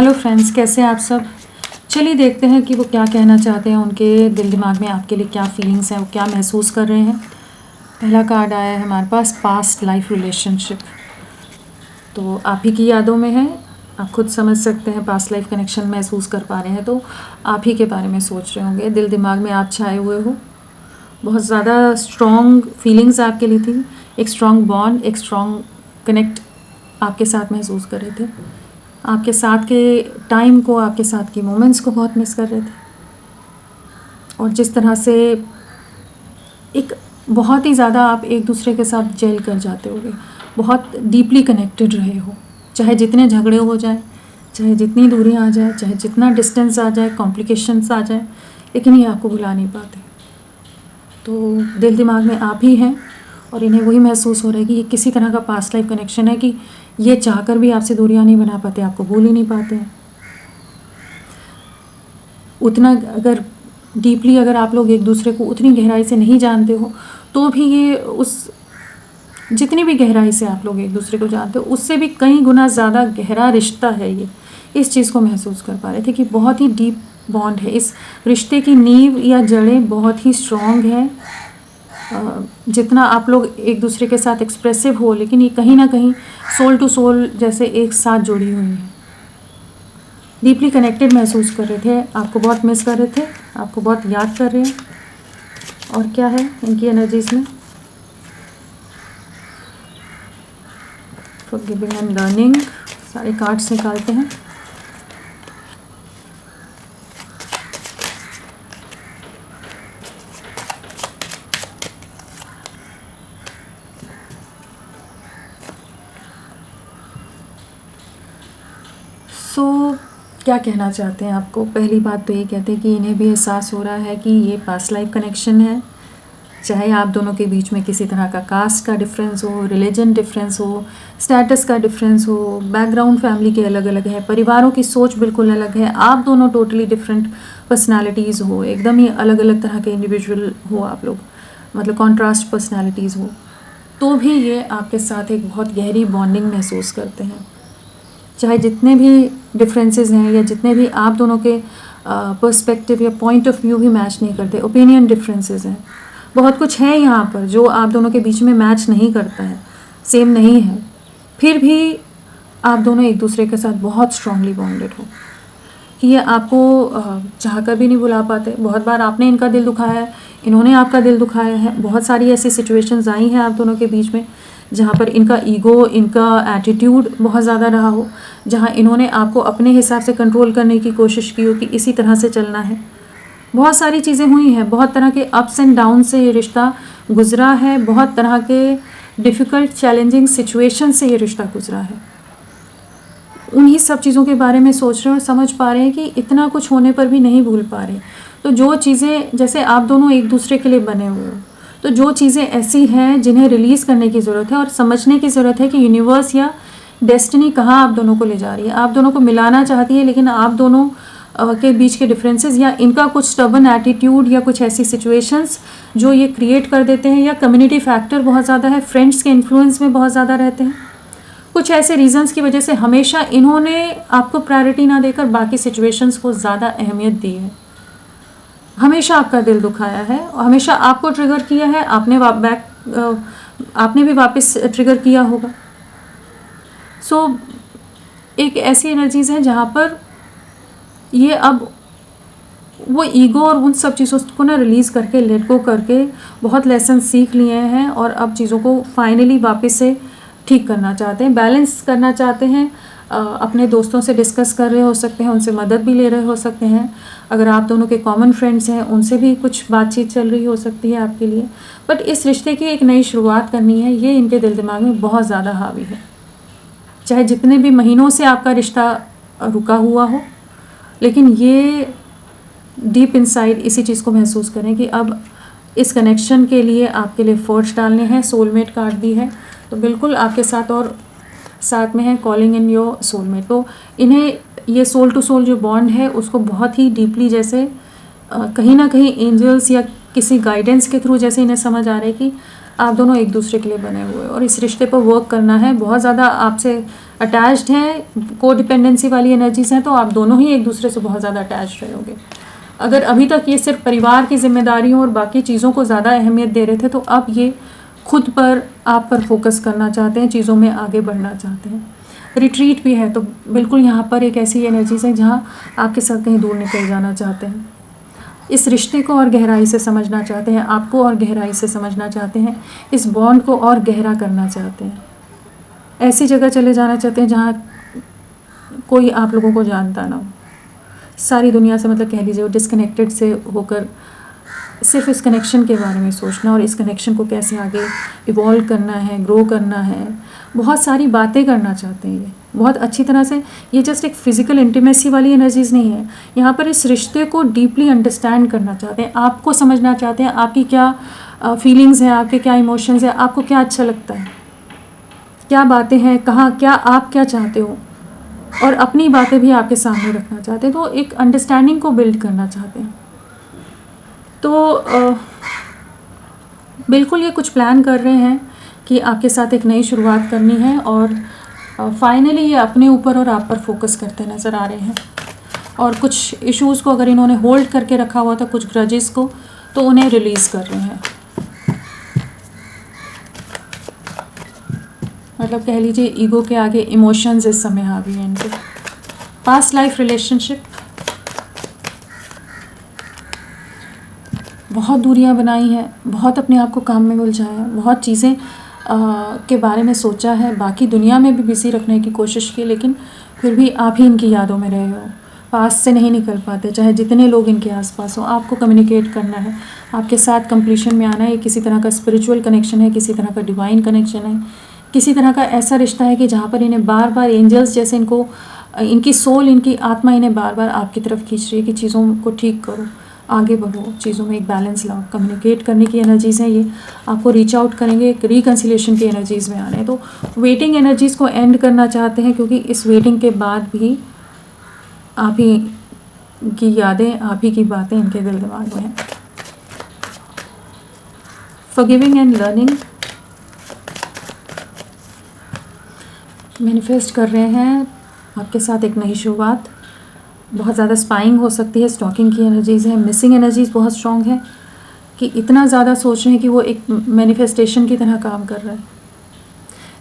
Hello friends, कैसे हैं आप सब। चलिए देखते हैं कि वो क्या कहना चाहते हैं, उनके दिल दिमाग में आपके लिए क्या फीलिंग्स हैं, वो क्या महसूस कर रहे हैं। पहला कार्ड आया है हमारे पास, पास्ट लाइफ रिलेशनशिप। तो आप ही की यादों में है, आप खुद समझ सकते हैं। पास्ट लाइफ कनेक्शन महसूस कर पा रहे हैं तो आप ही के बारे में सोच रहे होंगे। दिल दिमाग में आप छाए हुए हो, बहुत ज़्यादा स्ट्रॉन्ग फीलिंग्स आपके लिए थी। एक स्ट्रॉन्ग बॉन्ड, एक स्ट्रॉन्ग कनेक्ट आपके साथ महसूस कर रहे थे। आपके साथ के टाइम को, आपके साथ की मोमेंट्स को बहुत मिस कर रहे थे। और जिस तरह से एक बहुत ही ज़्यादा आप एक दूसरे के साथ जेल कर जाते होगे, बहुत डीपली कनेक्टेड रहे हो। चाहे जितने झगड़े हो जाए, चाहे जितनी दूरी आ जाए, चाहे जितना डिस्टेंस आ जाए, कॉम्प्लिकेशंस आ जाए, लेकिन ये आपको भुला नहीं पाते। तो दिल दिमाग में आप ही हैं और इन्हें वही महसूस हो रहा है कि ये किसी तरह का पास्ट लाइफ कनेक्शन है कि ये चाहकर भी आपसे दूरियां नहीं बना पाते, आपको भूल ही नहीं पाते हैं। उतना अगर डीपली अगर आप लोग एक दूसरे को उतनी गहराई से नहीं जानते हो तो भी ये उस जितनी भी गहराई से आप लोग एक दूसरे को जानते हो उससे भी कई गुना ज़्यादा गहरा रिश्ता है ये। इस चीज़ को महसूस कर पा रहे थे कि बहुत ही डीप बॉन्ड है। इस रिश्ते की नींव या जड़ें बहुत ही स्ट्रॉन्ग है। जितना आप लोग एक दूसरे के साथ एक्सप्रेसिव हो, लेकिन ये कहीं ना कहीं सोल टू सोल जैसे एक साथ जुड़ी हुई है। डीपली कनेक्टेड महसूस कर रहे थे, आपको बहुत मिस कर रहे थे, आपको बहुत याद कर रहे हैं। और क्या है इनकी एनर्जीज में, फॉरगिविंग एंड लर्निंग। सारे कार्ड्स निकालते हैं। क्या कहना चाहते हैं आपको। पहली बात तो ये कहते हैं कि इन्हें भी एहसास हो रहा है कि ये पास्ट लाइफ कनेक्शन है। चाहे आप दोनों के बीच में किसी तरह का कास्ट का डिफरेंस हो, रिलीजन डिफरेंस हो, स्टेटस का डिफरेंस हो, बैकग्राउंड फैमिली के अलग अलग है, परिवारों की सोच बिल्कुल अलग है, आप दोनों टोटली डिफरेंट पर्सनालिटीज़ हो, एकदम ही अलग अलग तरह के इंडिविजुअल हो आप लोग, मतलब कॉन्ट्रास्ट पर्सनालिटीज़ हो, तो भी ये आपके साथ एक बहुत गहरी बॉन्डिंग महसूस करते हैं। चाहे जितने भी डिफरेंसेस हैं या जितने भी आप दोनों के पर्सपेक्टिव या पॉइंट ऑफ व्यू भी मैच नहीं करते, ओपिनियन डिफरेंसेस हैं, बहुत कुछ है यहाँ पर जो आप दोनों के बीच में मैच नहीं करता है, सेम नहीं है, फिर भी आप दोनों एक दूसरे के साथ बहुत स्ट्रांगली बॉन्डेड हो कि ये आपको चाह कर भी नहीं भुला पाते। बहुत बार आपने इनका दिल दुखाया है, इन्होंने आपका दिल दुखाया है। बहुत सारी ऐसी सिचुएशंस आई हैं आप दोनों के बीच में जहाँ पर इनका ईगो, इनका एटीट्यूड बहुत ज़्यादा रहा हो, जहाँ इन्होंने आपको अपने हिसाब से कंट्रोल करने की कोशिश की हो कि इसी तरह से चलना है। बहुत सारी चीज़ें हुई हैं, बहुत तरह के अप्स एंड डाउन से ये रिश्ता गुजरा है, बहुत तरह के डिफ़िकल्ट चैलेंजिंग सिचुएशन से ये रिश्ता गुजरा है। उन्हीं सब चीज़ों के बारे में सोच रहे हैं और समझ पा रहे हैं कि इतना कुछ होने पर भी नहीं भूल पा रहे। तो जो चीज़ें, जैसे आप दोनों एक दूसरे के लिए बने हुए हो, तो जो चीज़ें ऐसी हैं जिन्हें रिलीज़ करने की ज़रूरत है और समझने की ज़रूरत है कि यूनिवर्स या डेस्टिनी कहाँ आप दोनों को ले जा रही है, आप दोनों को मिलाना चाहती है, लेकिन आप दोनों के बीच के डिफरेंसेस या इनका कुछ स्टबन एटीट्यूड या कुछ ऐसी सिचुएशंस जो ये क्रिएट कर देते हैं, या कम्युनिटी फैक्टर बहुत ज़्यादा है, फ्रेंड्स के इन्फ्लुएंस में बहुत ज़्यादा रहते हैं। कुछ ऐसे रीजंस की वजह से हमेशा इन्होंने आपको प्रायोरिटी ना देकर बाकी सिचुएशंस को ज़्यादा अहमियत दी है। हमेशा आपका दिल दुखाया है और हमेशा आपको ट्रिगर किया है, आपने भी वापस ट्रिगर किया होगा। एक ऐसी एनर्जीज़ हैं जहाँ पर ये अब वो ईगो और उन सब चीज़ों को ना रिलीज़ करके, लेट गो करके बहुत लेसन सीख लिए हैं और अब चीज़ों को फाइनली वापस से ठीक करना चाहते हैं, बैलेंस करना चाहते हैं। अपने दोस्तों से डिस्कस कर रहे हो सकते हैं, उनसे मदद भी ले रहे हो सकते हैं। अगर आप दोनों के कॉमन फ्रेंड्स हैं उनसे भी कुछ बातचीत चल रही हो सकती है आपके लिए। बट इस रिश्ते की एक नई शुरुआत करनी है, ये इनके दिल दिमाग में बहुत ज़्यादा हावी है। चाहे जितने भी महीनों से आपका रिश्ता रुका हुआ हो, लेकिन ये डीप इनसाइड इसी चीज़ को महसूस करें कि अब इस कनेक्शन के लिए आपके लिए एफर्ट्स डालने हैं। सोलमेट कार्ड भी है तो बिल्कुल आपके साथ, और साथ में है कॉलिंग इन योर सोलमेट। तो इन्हें ये सोल टू सोल जो बॉन्ड है उसको बहुत ही डीपली, जैसे कहीं ना कहीं एंजल्स या किसी गाइडेंस के थ्रू जैसे इन्हें समझ आ रहा है कि आप दोनों एक दूसरे के लिए बने हुए और इस रिश्ते पर वर्क करना है। बहुत ज़्यादा आपसे अटैच्ड हैं, को डिपेंडेंसी वाली एनर्जीज हैं, तो आप दोनों ही एक दूसरे से बहुत ज़्यादा अटैच्ड रहोगे। अगर अभी तक ये सिर्फ परिवार की जिम्मेदारियों और बाकी चीज़ों को ज़्यादा अहमियत दे रहे थे, तो अब ये खुद पर, आप पर फोकस करना चाहते हैं, चीज़ों में आगे बढ़ना चाहते हैं। रिट्रीट भी है, तो बिल्कुल यहाँ पर एक ऐसी एनर्जीज है जहाँ आपके साथ कहीं दूर निकल जाना चाहते हैं। इस रिश्ते को और गहराई से समझना चाहते हैं, आपको और गहराई से समझना चाहते हैं, इस बॉन्ड को और गहरा करना चाहते हैं। ऐसी जगह चले जाना चाहते हैं जहाँ कोई आप लोगों को जानता ना हो, सारी दुनिया से, मतलब कह लीजिए वो डिस्कनेक्टेड से होकर सिर्फ इस कनेक्शन के बारे में सोचना और इस कनेक्शन को कैसे आगे इवॉल्व करना है, ग्रो करना है, बहुत सारी बातें करना चाहते हैं। ये बहुत अच्छी तरह से, ये जस्ट एक फिजिकल इंटीमेसी वाली एनर्जीज नहीं है, यहाँ पर इस रिश्ते को डीपली अंडरस्टैंड करना चाहते हैं, आपको समझना चाहते हैं, आपकी क्या फीलिंग्स हैं, आपके क्या इमोशंस हैं, आपको क्या अच्छा लगता है, क्या बातें हैं, कहाँ क्या आप क्या चाहते हो, और अपनी बातें भी आपके सामने रखना चाहते हैं। तो एक अंडरस्टैंडिंग को बिल्ड करना चाहते हैं। तो बिल्कुल ये कुछ प्लान कर रहे हैं कि आपके साथ एक नई शुरुआत करनी है, और फाइनली ये अपने ऊपर और आप पर फोकस करते नज़र आ रहे हैं। और कुछ इश्यूज़ को अगर इन्होंने होल्ड करके रखा हुआ था, कुछ ग्रजेस को, तो उन्हें रिलीज़ कर रहे हैं। मतलब कह लीजिए ईगो के आगे इमोशंस इस समय आ गए हैं इनके। पास्ट लाइफ रिलेशनशिप, बहुत दूरियां बनाई हैं, बहुत अपने आप को काम में उलझाया है, बहुत चीज़ें के बारे में सोचा है, बाकी दुनिया में भी बिजी रखने की कोशिश की, लेकिन फिर भी आप ही इनकी यादों में रहे हो, पास से नहीं निकल पाते, चाहे जितने लोग इनके आसपास हो। आपको कम्युनिकेट करना है, आपके साथ कंप्लीशन में आना है। ये किसी तरह का स्पिरिचुअल कनेक्शन है, किसी तरह का डिवाइन कनेक्शन है, किसी तरह का ऐसा रिश्ता है कि जहाँ पर इन्हें बार बार एंजल्स जैसे इनको, इनकी सोल, इनकी आत्मा इन्हें बार बार आपकी तरफ खींच रही है कि चीज़ों को ठीक करो, आगे बढ़ो, चीज़ों में एक बैलेंस लाओ। कम्युनिकेट करने की एनर्जीज़ हैं ये, आपको रीच आउट करेंगे, एक रिकन्सिलेशन की एनर्जीज़ में आ रहे हैं। तो वेटिंग एनर्जीज़ को एंड करना चाहते हैं, क्योंकि इस वेटिंग के बाद भी आप ही की यादें, आप ही की बातें इनके दिल दिमाग में हैं। फॉरगिविंग एंड लर्निंग, मैनिफेस्ट कर रहे हैं आपके साथ एक नई शुरुआत। बहुत ज़्यादा स्पाइंग हो सकती है, स्टॉकिंग की एनर्जीज़ है, मिसिंग एनर्जीज़ बहुत स्ट्रॉन्ग है कि इतना ज़्यादा सोच रहे हैं कि वो एक मैनिफेस्टेशन की तरह काम कर रहा है।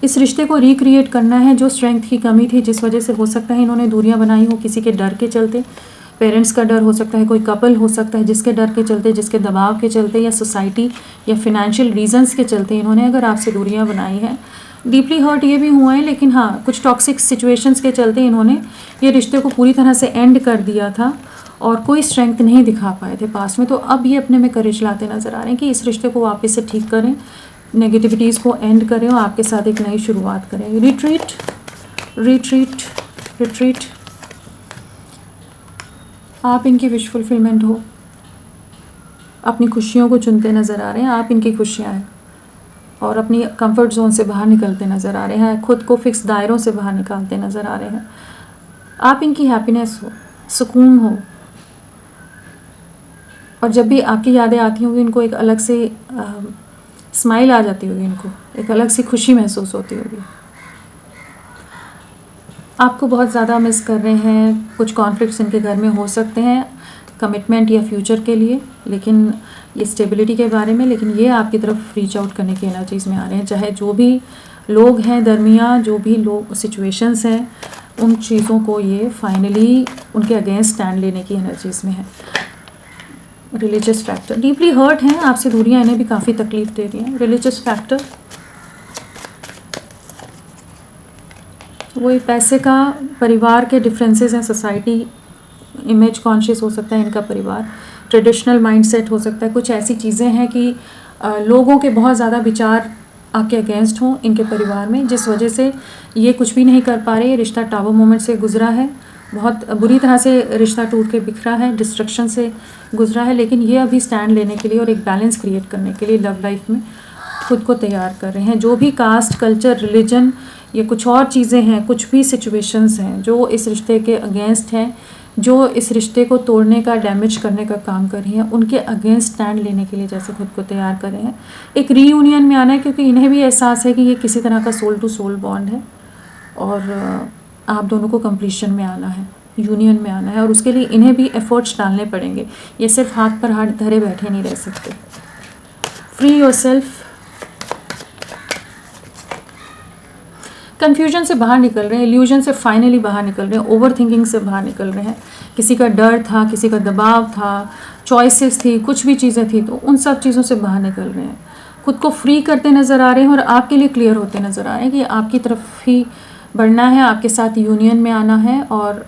इस रिश्ते को रिक्रिएट करना है, जो स्ट्रेंथ की कमी थी, जिस वजह से हो सकता है इन्होंने दूरियां बनाई हो, किसी के डर के चलते, पेरेंट्स का डर हो सकता है, कोई कपल हो सकता है जिसके डर के चलते, जिसके दबाव के चलते, या सोसाइटी या फिनेंशियल रीजंस के चलते इन्होंने अगर आपसे दूरियां बनाई हैं। डीपली हर्ट ये भी हुआ है, लेकिन हाँ, कुछ टॉक्सिक सिचुएशंस के चलते इन्होंने ये रिश्ते को पूरी तरह से एंड कर दिया था और कोई स्ट्रेंथ नहीं दिखा पाए थे पास में। तो अब ये अपने में करेज लाते नज़र आ रहे हैं कि इस रिश्ते को वापस से ठीक करें, नेगेटिविटीज़ को एंड करें और आपके साथ एक नई शुरुआत करें। रिट्रीट रिट्रीट रिट्रीट, आप इनकी विश फुलफिलमेंट हो, अपनी खुशियों को चुनते नज़र आ रहे हैं, आप इनकी खुशियाँ हैं और अपनी कंफर्ट जोन से बाहर निकलते नज़र आ रहे हैं, खुद को फिक्स दायरों से बाहर निकालते नज़र आ रहे हैं। आप इनकी हैप्पीनेस हो, सुकून हो, और जब भी आपकी यादें आती होंगी इनको एक अलग से स्माइल आ जाती होगी, इनको एक अलग सी खुशी महसूस होती होगी। आपको बहुत ज़्यादा मिस कर रहे हैं, कुछ कॉन्फ्लिक्ट्स इनके घर में हो सकते हैं कमिटमेंट या फ्यूचर के लिए, लेकिन ये स्टेबिलिटी के बारे में, लेकिन ये आपकी तरफ रीच आउट करने की एनर्जीज़ में आ रहे हैं। चाहे जो भी लोग हैं दरमियाँ, जो भी लोग सिचुएशंस हैं, उन चीज़ों को ये फाइनली उनके अगेंस्ट स्टैंड लेने की एनर्जीज़ में है। रिलीजियस फैक्टर, डीपली हर्ट हैं, आपसे दूरियां इन्हें भी काफ़ी तकलीफ दे रही हैं। रिलीजियस फैक्टर, वही पैसे का, परिवार के डिफरेंसेस हैं, सोसाइटी इमेज कॉन्शियस हो सकता है इनका परिवार, ट्रेडिशनल माइंडसेट हो सकता है, कुछ ऐसी चीज़ें हैं कि लोगों के बहुत ज़्यादा विचार आपके अगेंस्ट हों इनके परिवार में, जिस वजह से ये कुछ भी नहीं कर पा रहे। रिश्ता टावर मोमेंट से गुजरा है, बहुत बुरी तरह से रिश्ता टूट के बिखरा है, डिस्ट्रक्शन से गुजरा है, लेकिन ये अभी स्टैंड लेने के लिए और एक बैलेंस क्रिएट करने के लिए लव लाइफ में खुद को तैयार कर रहे हैं। जो भी कास्ट, कल्चर, रिलीजन या कुछ और चीज़ें हैं, कुछ भी सिचुएशंस हैं जो इस रिश्ते के अगेंस्ट हैं, जो इस रिश्ते को तोड़ने का, डैमेज करने का काम कर रही हैं, उनके अगेंस्ट स्टैंड लेने के लिए जैसे खुद को तैयार कर रहे हैं। एक रीयूनियन में आना है, क्योंकि इन्हें भी एहसास है कि ये किसी तरह का सोल टू सोल बॉन्ड है और आप दोनों को कंप्लीशन में आना है, यूनियन में आना है, और उसके लिए इन्हें भी एफर्ट्स डालने पड़ेंगे। ये सिर्फ हाथ पर हाथ धरे बैठे नहीं रह सकते। फ्री योरसेल्फ, कन्फ्यूजन से बाहर निकल रहे हैं, इल्यूजन से फाइनली बाहर निकल रहे हैं, ओवर थिंकिंग से बाहर निकल रहे हैं। किसी का डर था, किसी का दबाव था, चॉइसेस थी, कुछ भी चीज़ें थी, तो उन सब चीज़ों से बाहर निकल रहे हैं। खुद को फ्री करते नज़र आ रहे हैं और आपके लिए क्लियर होते नज़र आ रहे हैं कि आपकी तरफ ही बढ़ना है, आपके साथ यूनियन में आना है, और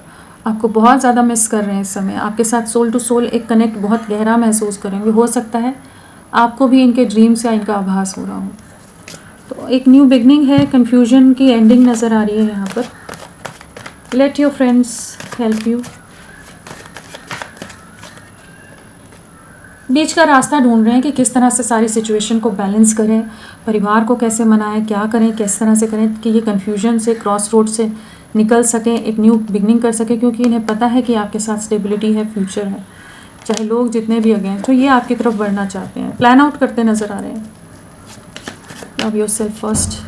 आपको बहुत ज़्यादा मिस कर रहे हैं इस समय। आपके साथ सोल टू सोल एक कनेक्ट बहुत गहरा महसूस करेंगे। हो सकता है आपको भी इनके ड्रीम्स या इनका आभास हो रहा हो। तो एक न्यू बिगनिंग है, कन्फ्यूजन की एंडिंग नज़र आ रही है यहाँ पर। Let your friends help you. बीच का रास्ता ढूंढ रहे हैं कि किस तरह से सारी सिचुएशन को बैलेंस करें, परिवार को कैसे मनाएं, क्या करें, किस तरह से करें कि ये कन्फ्यूजन से, क्रॉस रोड से निकल सकें, एक न्यू बिगनिंग कर सकें, क्योंकि इन्हें पता है कि आपके साथ स्टेबिलिटी है, फ्यूचर है, चाहे लोग जितने भी अगेंस्ट तो ये आपकी तरफ बढ़ना चाहते हैं, प्लान आउट करते नज़र आ रहे हैं। Love yourself first.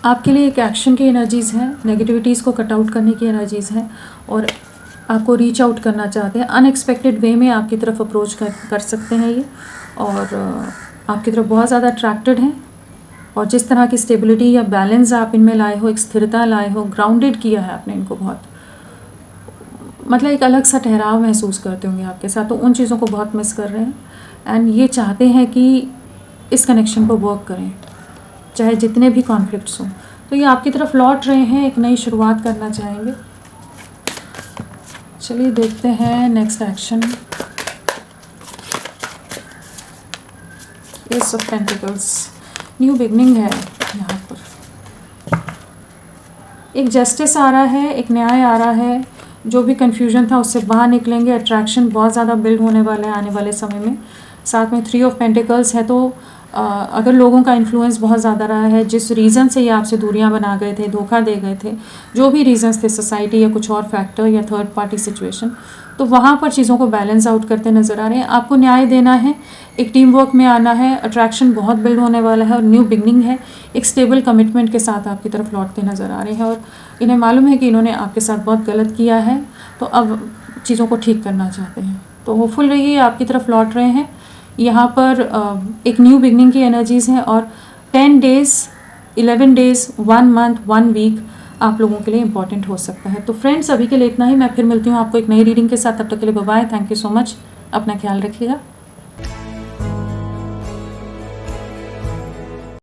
आपके लिए एक एक्शन की एनर्जीज़ हैं, नेगेटिविटीज़ को कट आउट करने की एनर्जीज़ हैं, और आपको रीच आउट करना चाहते हैं। अनएक्सपेक्टेड वे में आपकी तरफ अप्रोच कर सकते हैं ये, और आपकी तरफ बहुत ज़्यादा अट्रैक्टेड हैं। और जिस तरह की स्टेबिलिटी या बैलेंस आप इनमें लाए हो, एक स्थिरता लाए हो, ग्राउंडेड किया है आपने इनको बहुत, मतलब एक अलग सा ठहराव महसूस करते होंगे आपके साथ, तो उन चीज़ों को बहुत मिस कर रहे हैं। एंड ये चाहते हैं कि इस कनेक्शन पर वर्क करें, चाहे जितने भी कॉन्फ्लिक्ट्स हों। तो ये आपकी तरफ लौट रहे हैं, एक नई शुरुआत करना चाहेंगे। चलिए देखते हैं next action. S of pentacles, new beginning है यहाँ पर। एक जस्टिस आ रहा है, एक न्याय आ रहा है, जो भी कन्फ्यूजन था उससे बाहर निकलेंगे। अट्रैक्शन बहुत ज़्यादा बिल्ड होने वाला है आने वाले समय में। साथ में 3 ऑफ पेंटिकल्स है, तो अगर लोगों का इन्फ्लुएंस बहुत ज़्यादा रहा है, जिस रीज़न से ये आपसे दूरियां बना गए थे, धोखा दे गए थे, जो भी रीज़न्स थे, सोसाइटी या कुछ और फैक्टर या थर्ड पार्टी सिचुएशन, तो वहाँ पर चीज़ों को बैलेंस आउट करते नज़र आ रहे हैं। आपको न्याय देना है, एक टीम वर्क में आना है, अट्रैक्शन बहुत बिल्ड होने वाला है, और न्यू बिगनिंग है, एक स्टेबल कमिटमेंट के साथ आपकी तरफ लौटते नज़र आ रहे हैं। और इन्हें मालूम है कि इन्होंने आपके साथ बहुत गलत किया है, तो अब चीज़ों को ठीक करना चाहते हैं। तो होपफुल रहिए, आपकी तरफ लौट रहे हैं। यहाँ पर एक न्यू बिगनिंग की एनर्जीज़ हैं, और 10 डेज़, 11 डेज़, 1 मंथ, 1 वीक आप लोगों के लिए इंपॉर्टेंट हो सकता है। तो फ्रेंड्स, अभी के लिए इतना ही। मैं फिर मिलती हूँ आपको एक नई रीडिंग के साथ। तब तक के लिए bye bye. Thank you so much. अपना ख्याल रखिएगा।